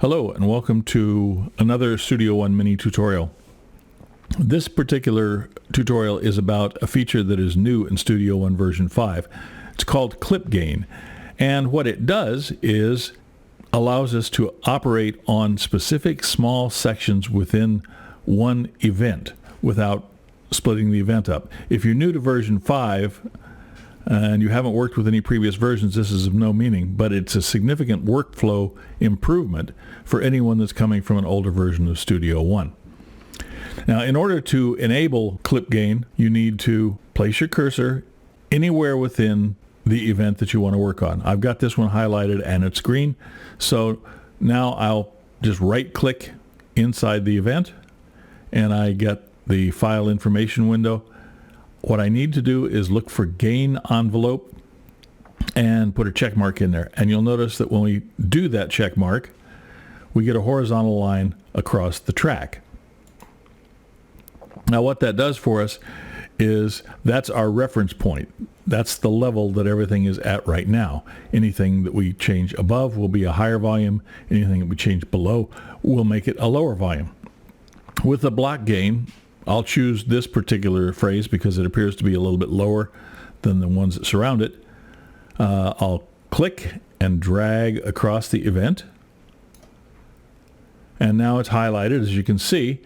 Hello and welcome to another Studio One mini tutorial. This particular tutorial is about a feature that is new in Studio One version 5. It's called Clip Gain, and what it does is allows us to operate on specific small sections within one event without splitting the event up. If you're new to version 5 and you haven't worked with any previous versions, this is of no meaning, but it's a significant workflow improvement for anyone that's coming from an older version of Studio One. Now, in order to enable Clip Gain, you need to place your cursor anywhere within the event that you want to work on. I've got this one highlighted and it's green, so now I'll just right-click inside the event and I get the file information window. What I need to do is look for gain envelope and put a check mark in there. And you'll notice that when we do that check mark, we get a horizontal line across the track. Now what that does for us is that's our reference point. That's the level that everything is at right now. Anything that we change above will be a higher volume. Anything that we change below will make it a lower volume. With the block gain, I'll choose this particular phrase because it appears to be a little bit lower than the ones that surround it. I'll click and drag across the event. And now it's highlighted, as you can see.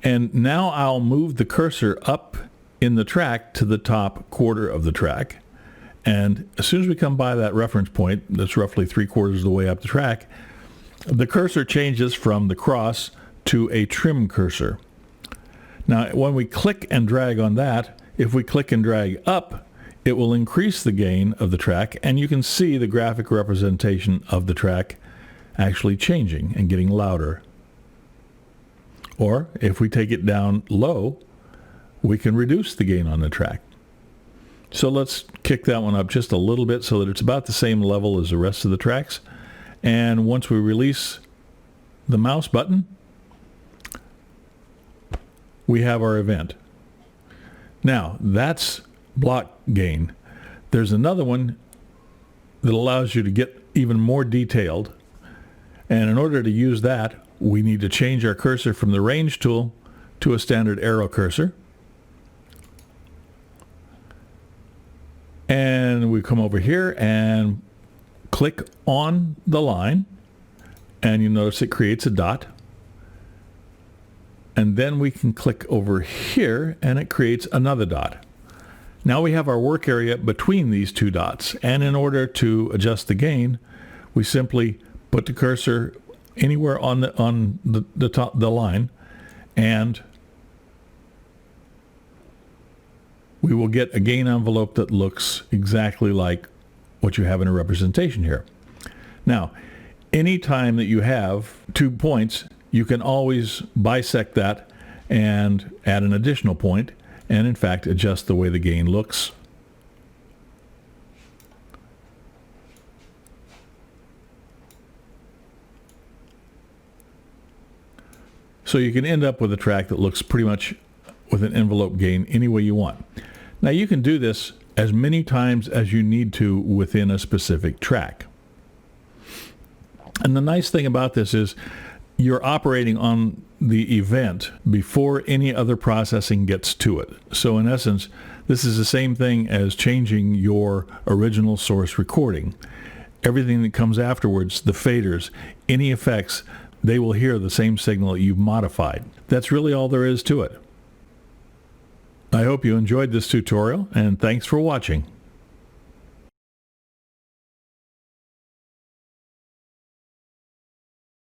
And now I'll move the cursor up in the track to the top quarter of the track. And as soon as we come by that reference point, that's roughly 3/4 of the way up the track, the cursor changes from the cross to a trim cursor. Now, when we click and drag on that, if we click and drag up, it will increase the gain of the track, and you can see the graphic representation of the track actually changing and getting louder. Or, if we take it down low, we can reduce the gain on the track. So let's kick that one up just a little bit so that it's about the same level as the rest of the tracks. And once we release the mouse button, we have our event. Now, that's block gain. There's another one that allows you to get even more detailed. And in order to use that, we need to change our cursor from the range tool to a standard arrow cursor. And we come over here and click on the line, and you notice it creates a dot. And then we can click over here and it creates another dot. Now we have our work area between these two dots, and in order to adjust the gain, we simply put the cursor anywhere on the top the line, and we will get a gain envelope that looks exactly like what you have in a representation here. Now, anytime that you have 2 points, you can always bisect that and add an additional point and in fact adjust the way the gain looks. So you can end up with a track that looks pretty much with an envelope gain any way you want. Now you can do this as many times as you need to within a specific track. And the nice thing about this is you're operating on the event before any other processing gets to it. So in essence, this is the same thing as changing your original source recording. Everything that comes afterwards, the faders, any effects, they will hear the same signal that you've modified. That's really all there is to it. I hope you enjoyed this tutorial, and thanks for watching.